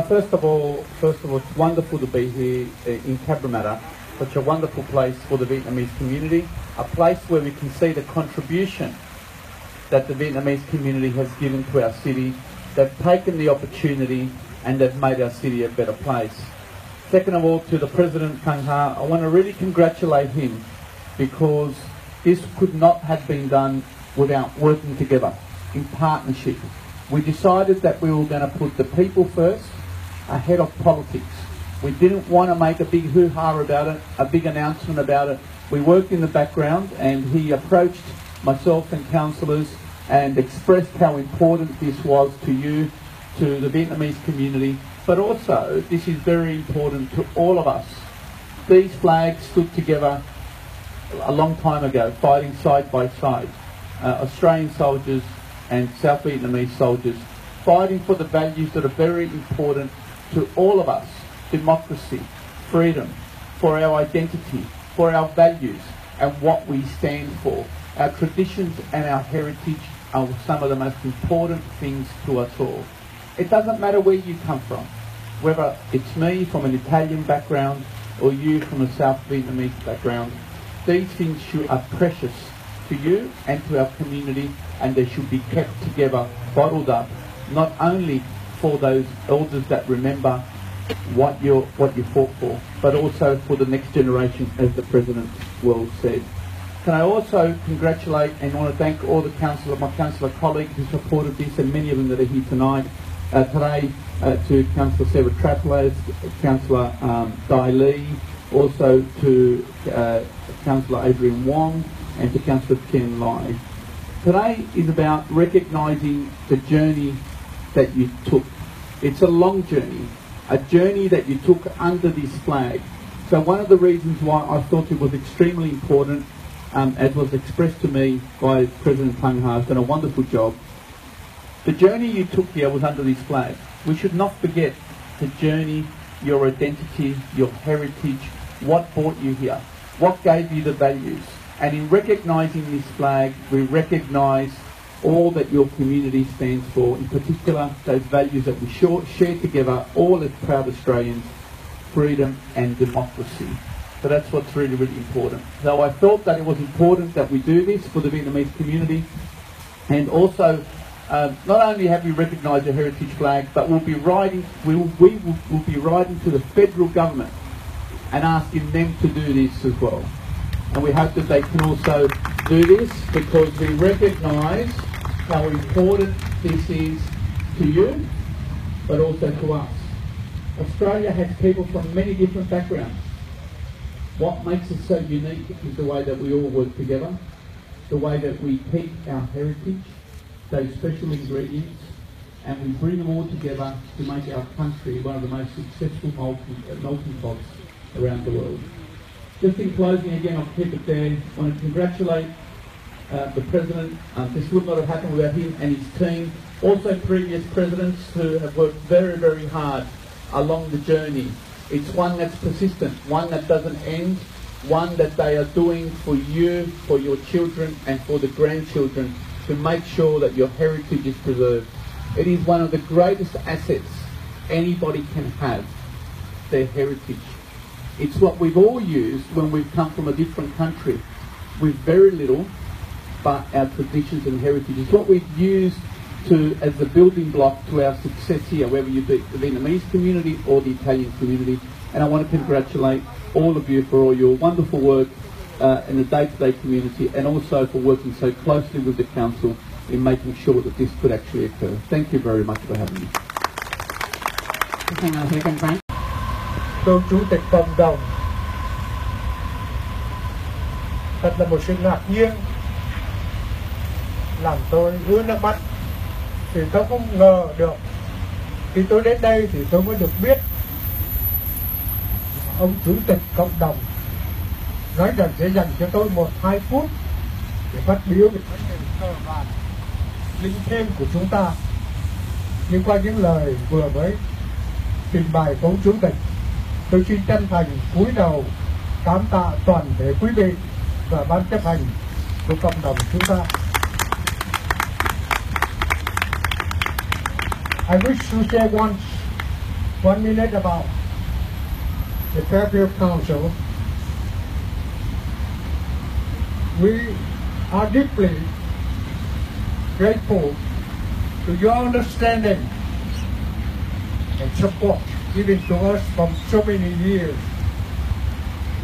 First of all, it's wonderful to be here in Cabramatta, such a wonderful place for the Vietnamese community, a place where we can see the contribution that the Vietnamese community has given to our city. They've taken the opportunity and they've made our city a better place. Second of all, to the President Kang Ha, I want to really congratulate him because this could not have been done without working together in partnership. We decided that we were going to put the people first, ahead of politics. We didn't want to make a big hoo-ha about it, a big announcement about it. We worked in the background and he approached myself and councillors and expressed how important this was to you, to the Vietnamese community, but also this is very important to all of us. These flags stood together a long time ago, fighting side by side. Australian soldiers and South Vietnamese soldiers, fighting for the values that are very important to all of us: democracy, freedom, for our identity, for our values and what we stand for. Our traditions and our heritage are some of the most important things to us all. It doesn't matter where you come from, whether it's me from an Italian background or you from a South Vietnamese background. These things are precious to you and to our community, and they should be kept together, bottled up, not only for those elders that remember what you fought for, but also for the next generation, as the President well said. Can I also congratulate and want to thank all the my councillor colleagues who supported this, and many of them that are here tonight. Today to Councillor Sarah Traplers, Councillor Dai Lee, also to Councillor Adrian Wong and to Councillor Ken Lai. Today is about recognising the journey that you took. It's a long journey, a journey that you took under this flag. So one of the reasons why I thought it was extremely important, as was expressed to me by President Kang Ha, has done a wonderful job. The journey you took here was under this flag. We should not forget the journey, your identity, your heritage, what brought you here, what gave you the values. And in recognising this flag, we recognise all that your community stands for, in particular those values that we share together, all as proud Australians: freedom and democracy. So that's what's really, really important. So I felt that it was important that we do this for the Vietnamese community, and also not only have we recognised the heritage flag, but we'll be writing to the federal government and asking them to do this as well. And we hope that they can also do this because we recognise how important this is to you, but also to us. Australia has people from many different backgrounds. What makes us so unique is the way that we all work together, the way that we keep our heritage, those special ingredients, and we bring them all together to make our country one of the most successful melting pots around the world. Just in closing, again, I'll keep it there. I want to congratulate the President. This would not have happened without him and his team. Also previous presidents who have worked very, very hard along the journey. It's one that's persistent, one that doesn't end, one that they are doing for you, for your children and for the grandchildren, to make sure that your heritage is preserved. It is one of the greatest assets anybody can have, their heritage. It's what we've all used when we've come from a different country with very little, but our traditions and heritage is what we've used as the building block to our success here, whether you be the Vietnamese community or the Italian community. And I want to congratulate all of you for all your wonderful work in the day-to-day community, and also for working so closely with the council in making sure that this could actually occur. Thank you very much for having me. Cô Chủ tịch cộng đồng, thật là một sự ngạc nhiên làm tôi ứa nước mắt. Thì tôi không ngờ được, khi tôi đến đây thì tôi mới được biết ông Chủ tịch cộng đồng nói rằng sẽ dành cho tôi 1-2 phút để phát biểu về vấn đề cờ vàng linh thiêng của chúng ta. Nhưng qua những lời vừa mới trình bày của ông Chủ tịch, tôi xin chân thành cúi đầu cảm tạ toàn thể quý vị và ban chấp hành của cộng đồng chúng ta. I wish to say once 1 minute about the Fairfield Council. We are deeply grateful to your understanding and support given to us from so many years,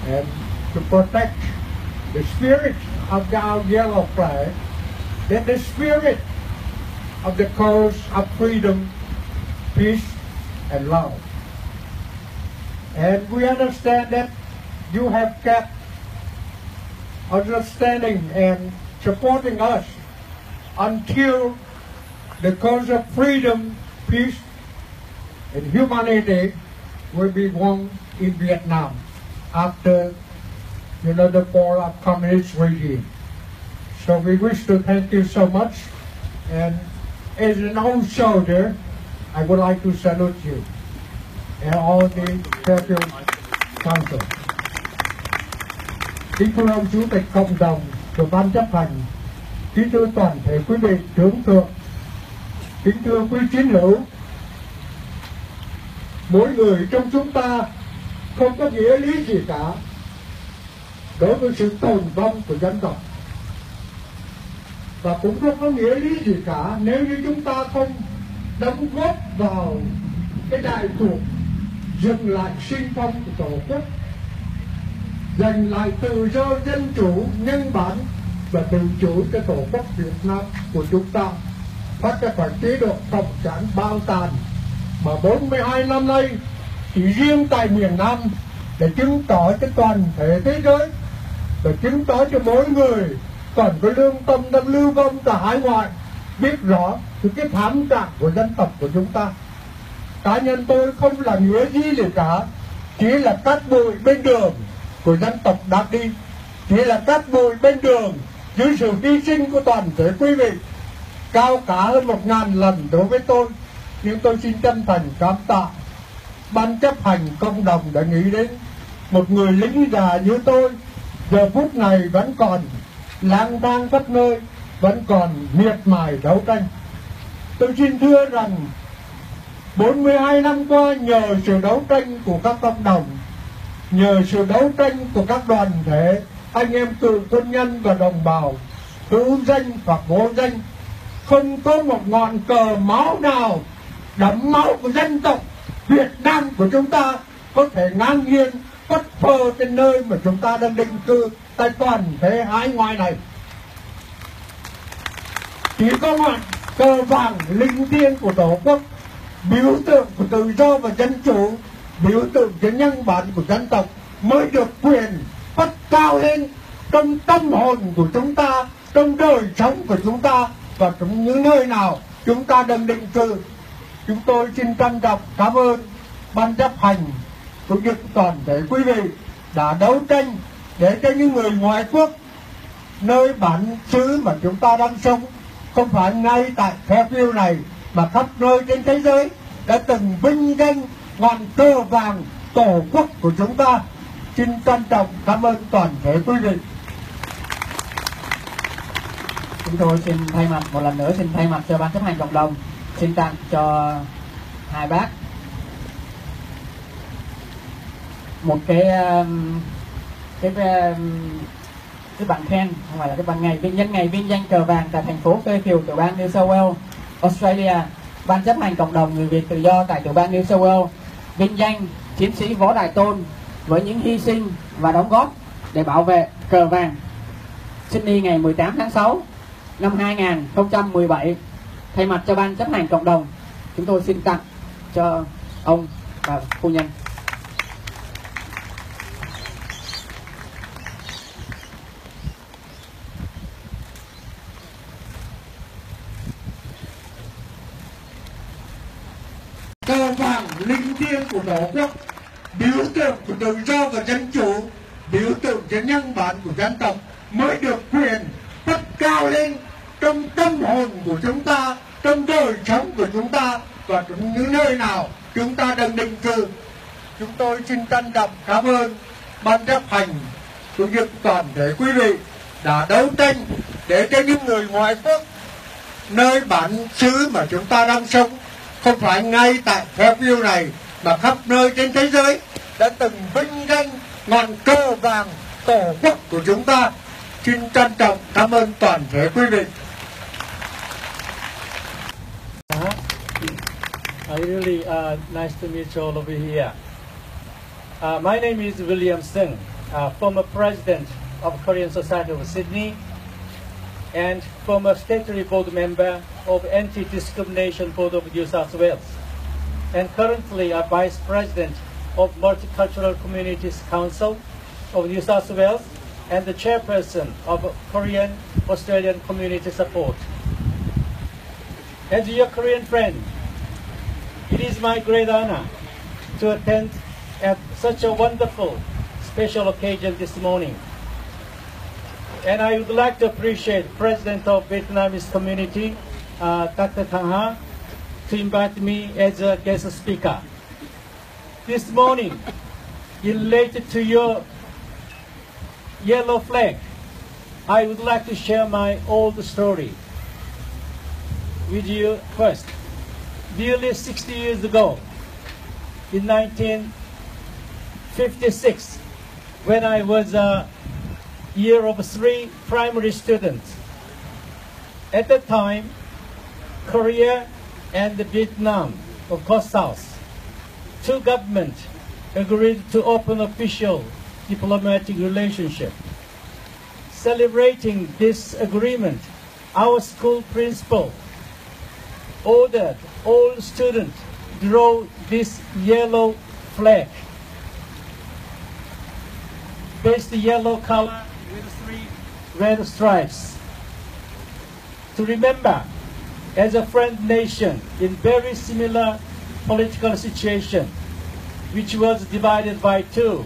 and to protect the spirit of our yellow flag, that the spirit of the cause of freedom, peace, and love. And we understand that you have kept understanding and supporting us until the cause of freedom, peace, and humanity will be won in Vietnam after, the fall of communist regime. So we wish to thank you so much, and as an old soldier, I would like to salute you and all the Fairfield Council. Kính thưa ông Chủ tịch Cộng đồng của Ban chấp hành, kính thưa toàn thể quý vị trưởng thượng, kính thưa quý chiến hữu, mỗi người trong chúng ta không có nghĩa lý gì cả đối với sự tồn vong của dân tộc, và cũng không có nghĩa lý gì cả nếu như chúng ta không đóng góp vào cái đại cuộc dừng lại sinh phong của Tổ quốc, giành lại tự do, dân chủ, nhân bản và tự chủ cho Tổ quốc Việt Nam của chúng ta, thoát ra khỏi chế độ cộng sản bao tàn mà 42 năm nay chỉ riêng tại miền Nam để chứng tỏ cho toàn thể thế giới và chứng tỏ cho mỗi người còn có lương tâm đang lưu vong tại hải ngoại biết rõ cái thảm trạng của dân tộc của chúng ta. Cá nhân tôi không là nghĩa gì cả, chỉ là cát bụi bên đường của dân tộc đã đi, chỉ là cát bụi bên đường dưới sự hy sinh của toàn thể quý vị, cao cả hơn 1000 lần đối với tôi. Nhưng tôi xin chân thành cảm tạ Ban chấp hành cộng đồng đã nghĩ đến một người lính già như tôi giờ phút này vẫn còn lang thang khắp nơi, vẫn còn miệt mài đấu tranh. Tôi xin thưa rằng 42 năm qua, nhờ sự đấu tranh của các cộng đồng, nhờ sự đấu tranh của các đoàn thể, anh em cựu quân nhân và đồng bào, hữu danh hoặc vô danh, không có một ngọn cờ máu nào đẫm máu của dân tộc Việt Nam của chúng ta có thể ngang nhiên phất phơ trên nơi mà chúng ta đang định cư tại toàn thế hải ngoại này. Chỉ có ngọn cờ vàng linh thiêng của Tổ quốc, biểu tượng của tự do và dân chủ, biểu tượng cho nhân bản của dân tộc mới được quyền phất cao lên trong tâm hồn của chúng ta, trong đời sống của chúng ta và trong những nơi nào chúng ta đang định cư. Chúng tôi xin trân trọng cảm ơn Ban chấp hành cũng như toàn thể quý vị đã đấu tranh để cho những người ngoại quốc nơi bản xứ mà chúng ta đang sống, không phải ngay tại Fairfield này mà khắp nơi trên thế giới, đã từng vinh danh ngọn cờ vàng Tổ quốc của chúng ta. Xin trân trọng cảm ơn toàn thể quý vị. Chúng tôi xin thay mặt một lần nữa, xin thay mặt cho Ban chấp hành cộng đồng, xin tặng cho hai bác một cái bằng khen, không phải là cái bằng ngày vinh danh cờ vàng tại thành phố Fairfield, tiểu bang New South Wales, Australia. Ban chấp hành cộng đồng người Việt tự do tại tiểu bang New South Wales vinh danh chiến sĩ Võ Đại Tôn với những hy sinh và đóng góp để bảo vệ cờ vàng. Sydney ngày 18 tháng 6 năm 2017. Thay mặt cho Ban chấp hành cộng đồng, chúng tôi xin tặng cho ông và phu nhân. Cờ vàng linh thiêng của Tổ quốc, biểu tượng của tự do và dân chủ, biểu tượng cho nhân bản của dân tộc mới được quyền phất cao lên trong tâm hồn của chúng ta, trong đời sống của chúng ta và trong những nơi nào chúng ta đang định cư. Chúng tôi xin trân trọng cảm ơn Ban chấp hành cũng như toàn thể quý vị đã đấu tranh để cho những người ngoại quốc nơi bản xứ mà chúng ta đang sống, không phải ngay tại Fairfield này mà khắp nơi trên thế giới đã từng vinh danh ngọn cờ vàng tổ quốc của chúng ta. Xin trân trọng cảm ơn toàn thể quý vị. Really nice to meet you all over here. My name is William Singh, former president of Korean Society of Sydney and former statutory board member of Anti-Discrimination Board of New South Wales, and currently a vice president of Multicultural Communities Council of New South Wales and the chairperson of Korean Australian Community Support. As your Korean friend, it is my great honor to attend at such a wonderful special occasion this morning. And I would like to appreciate President of Vietnamese community, Dr. Thang Ha, to invite me as a guest speaker. This morning, related to your yellow flag, I would like to share my old story with you first. Nearly 60 years ago, in 1956, when I was a year of 3 primary students. At that time, Korea and Vietnam, of course South, two governments agreed to open official diplomatic relationship. Celebrating this agreement, our school principal ordered all students draw this yellow flag, based yellow color with 3 red stripes, to remember as a friend nation in very similar political situation, which was divided by two,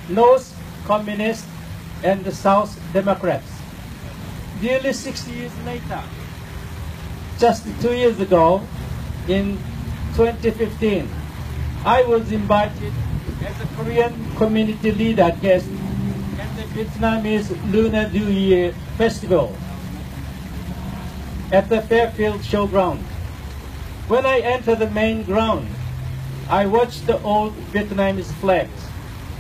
North Communists and the South Democrats. Nearly 60 years later, just 2 years ago, in 2015, I was invited as a Korean community leader guest at the Vietnamese Lunar New Year Festival at the Fairfield Showground. When I entered the main ground, I watched the old Vietnamese flags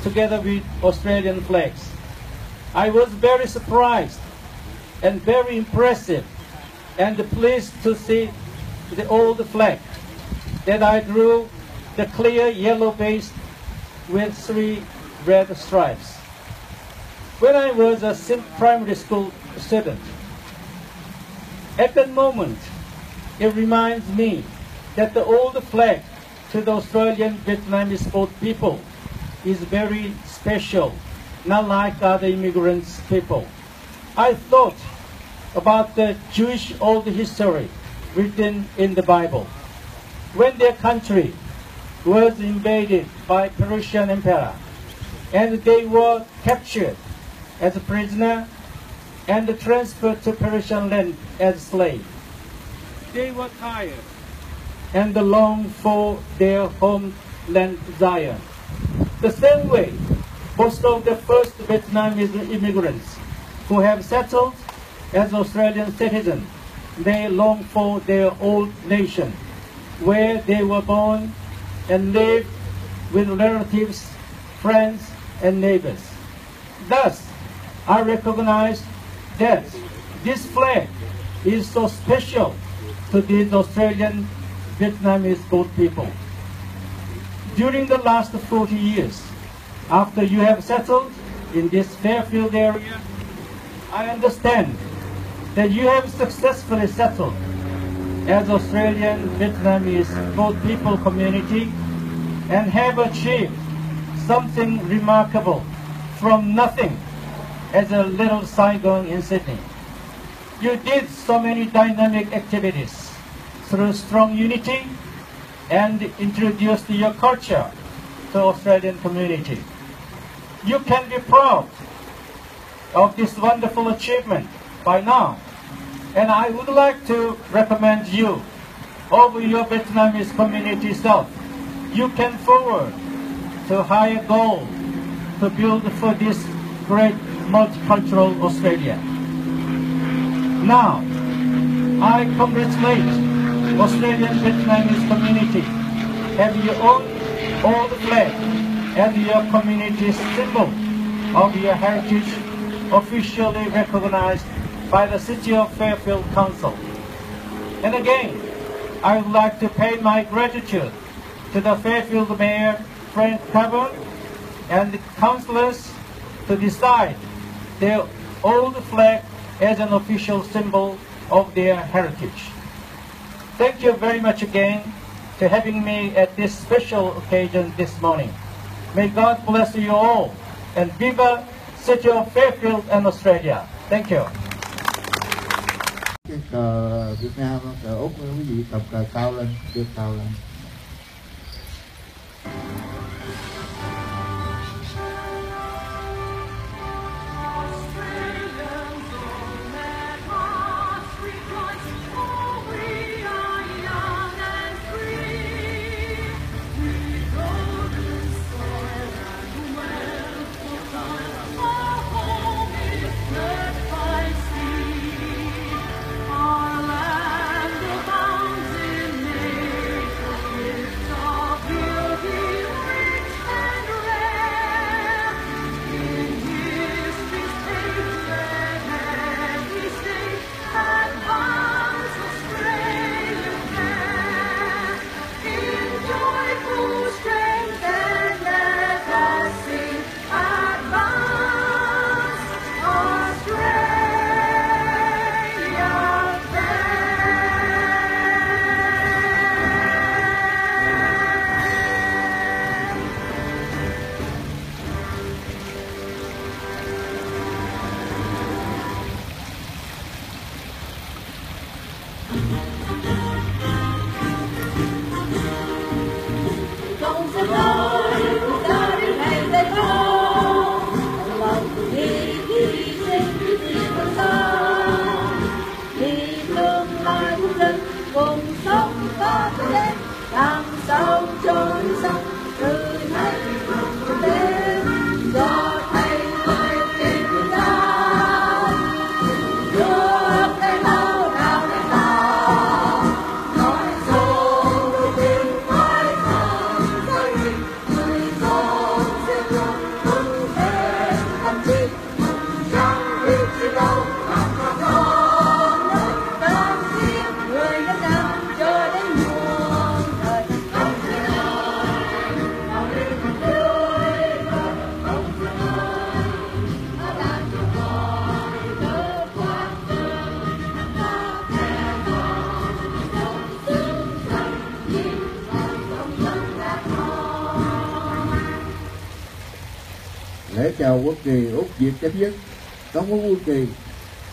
together with Australian flags. I was very surprised and very impressive and pleased to see the old flag that I drew, the clear yellow base with 3 red stripes. When I was a primary school student, at that moment, it reminds me that the old flag to the Australian Vietnamese both people is very special, not like other immigrants people. I thought about the Jewish old history written in the Bible. When their country was invaded by Persian Empire and they were captured as a prisoner and transferred to Persian land as slaves, they were tired and longed for their homeland Zion. The same way, most of the first Vietnamese immigrants who have settled as Australian citizens, they long for their old nation, where they were born and lived with relatives, friends, and neighbors. Thus, I recognize that this flag is so special to these Australian Vietnamese both people. During the last 40 years, after you have settled in this Fairfield area, I understand that you have successfully settled as Australian Vietnamese both people community and have achieved something remarkable from nothing as a little Saigon in Sydney. You did so many dynamic activities through strong unity and introduced your culture to Australian community. You can be proud of this wonderful achievement by now, and I would like to recommend you over your Vietnamese community self. You can forward to higher goal to build for this great multicultural Australia. Now, I congratulate Australian Vietnamese community. Have your own old flag as your community's symbol of your heritage, officially recognized by the City of Fairfield Council. And again, I would like to pay my gratitude to the Fairfield Mayor, Frank Carbon, and the councillors to decide their old flag as an official symbol of their heritage. Thank you very much again for having me at this special occasion this morning. May God bless you all, and viva City of Fairfield and Australia. Thank you. Cái cờ Việt Nam, cờ Úc, quý vị cầm cờ cao lên, đưa cao lên. Lễ chào quốc kỳ Úc Việt chấm dứt. Đón có quốc kỳ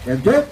kèm trước.